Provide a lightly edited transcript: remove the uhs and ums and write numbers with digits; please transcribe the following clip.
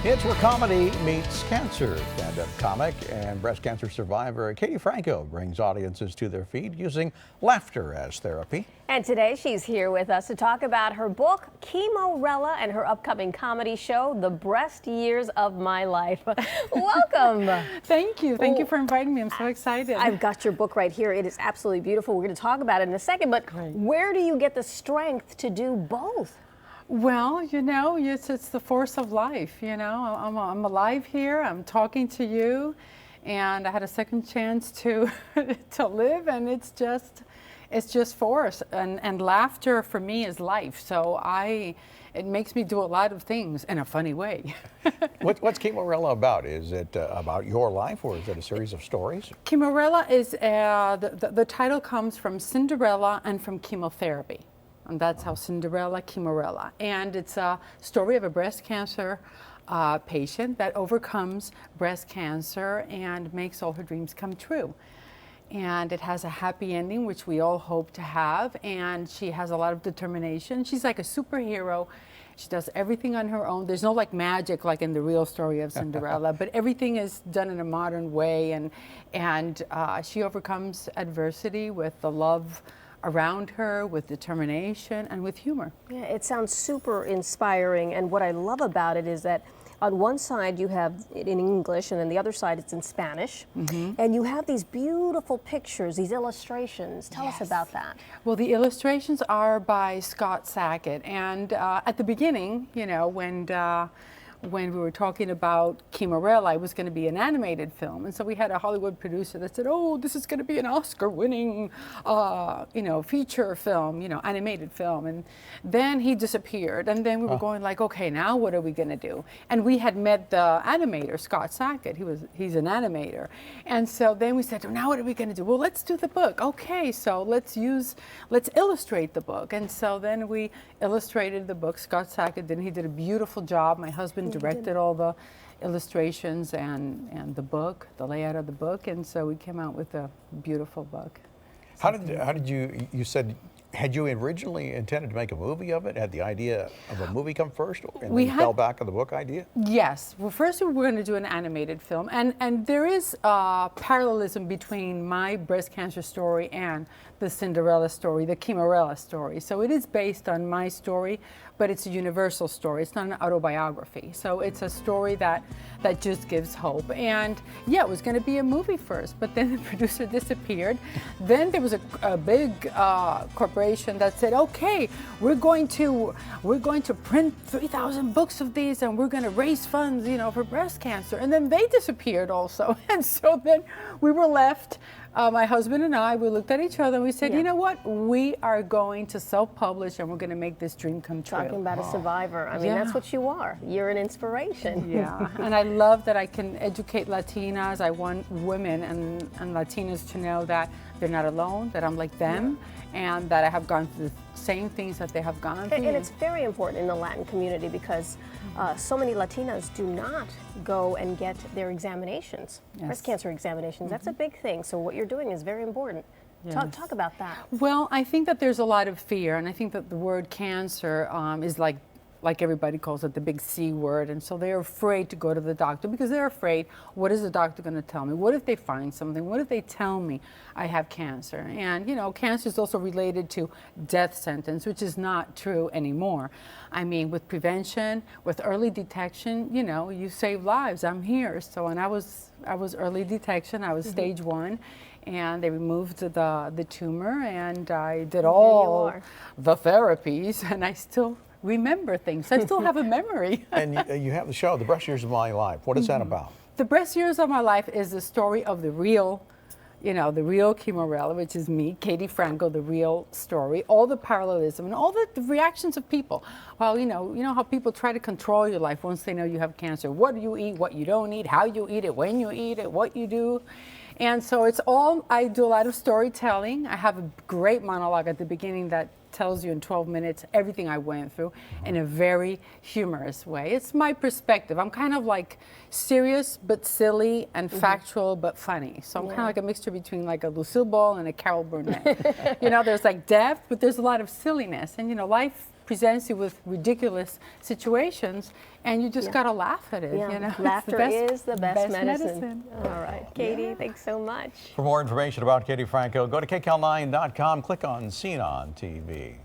It's where comedy meets cancer. Stand-up comic and breast cancer survivor Katy Franco brings audiences to their feet using laughter as therapy. And today she's here with us to talk about her book, Chemo-rella, and her upcoming comedy show, The Breast Years of My Life. Welcome. Thank you. Thank you for inviting me. I'm so excited. I've got your book right here. It is absolutely beautiful. We're going to talk about it in a second, but where do you get the strength to do both? Well, you know, it's the force of life. You know, I'm alive here. I'm talking to you, and I had a second chance to to live, and it's just force. And laughter for me is life. So it makes me do a lot of things in a funny way. What's Chemo-rella about? Is it about your life, or is it a series of stories? Chemo-rella is the title comes from Cinderella and from chemotherapy. And that's how Cinderella, Chemo-rella. And it's a story of a breast cancer patient that overcomes breast cancer and makes all her dreams come true. And it has a happy ending, which we all hope to have. And she has a lot of determination. She's like a superhero. She does everything on her own. There's no like magic like in the real story of Cinderella, but everything is done in a modern way. And she overcomes adversity with the love around her, with determination and with humor. Yeah, it sounds super inspiring, and what I love about it is that on one side you have it in English, and then the other side it's in Spanish, and you have these beautiful pictures, these illustrations. Tell us about that. Well, the illustrations are by Scott Sackett, and at the beginning, you know, when we were talking about Chemo-rella, it was going to be an animated film. And so we had a Hollywood producer that said, oh, this is going to be an Oscar-winning, you know, feature film, you know, animated film. And then he disappeared. And then we were going like, okay, now what are we going to do? And we had met the animator, Scott Sackett. He's an animator. And so then we said, well, now what are we going to do? Well, let's do the book. Okay, so let's illustrate the book. And so then we illustrated the book. Scott Sackett did, and he did a beautiful job. My husband directed all the illustrations and the book, the layout of the book, and so we came out with a beautiful book. How did you said, had you originally intended to make a movie of it? Had the idea of a movie come first, and then fell back on the book idea? Yes. Well, first we were going to do an animated film, and there is parallelism between my breast cancer story and the Cinderella story, the Chemo-rella story. So it is based on my story, but it's a universal story. It's not an autobiography. So it's a story that just gives hope. And yeah, it was going to be a movie first, but then the producer disappeared. Then there was a big corporation that said, okay, we're going to print 3,000 books of these, and we're going to raise funds, you know, for breast cancer. And then they disappeared also. And so then we were left. My husband and I, we looked at each other and we said, you know what? We are going to self-publish, and we're going to make this dream come true. Talking about a survivor. I mean, that's what you are. You're an inspiration. Yeah, and I love that I can educate Latinas. I want women and Latinas to know that they're not alone, that I'm like them, and that I have gone through the same things that they have gone through. And it's very important in the Latin community because so many Latinas do not go and get their examinations, breast cancer examinations. That's a big thing. So what you're doing is very important. Talk about that. Well, I think that there's a lot of fear, and I think that the word cancer is like everybody calls it, the big C word, and so they're afraid to go to the doctor because they're afraid, what is the doctor going to tell me? What if they find something? What if they tell me I have cancer? And you know, cancer is also related to death sentence, which is not true anymore. I mean, with prevention, with early detection, you know, you save lives. I'm here. So, and I was early detection. I was stage 1. And they removed the tumor, and I did all the therapies, and I still remember things. I still have a memory. And you have the show, The Breast Years of My Life. What is that about? The Breast Years of My Life is the story of the real, you know, the real Chemo-rella, which is me, Katy Franco, the real story, all the parallelism and all the reactions of people. Well, you know how people try to control your life once they know you have cancer. What do you eat, what you don't eat, how you eat it, when you eat it, what you do. And so it's all, I do a lot of storytelling. I have a great monologue at the beginning that tells you in 12 minutes everything I went through in a very humorous way. It's my perspective. I'm kind of like serious but silly and factual but funny. So I'm kind of like a mixture between like a Lucille Ball and a Carol Burnett. You know, there's like depth, but there's a lot of silliness. And you know, life presents you with ridiculous situations, and you just gotta laugh at it. Yeah. You know? Laughter is the best medicine. medicine. All right, Katy, thanks so much. For more information about Katy Franco, go to KCAL9.com, click on Seen on TV.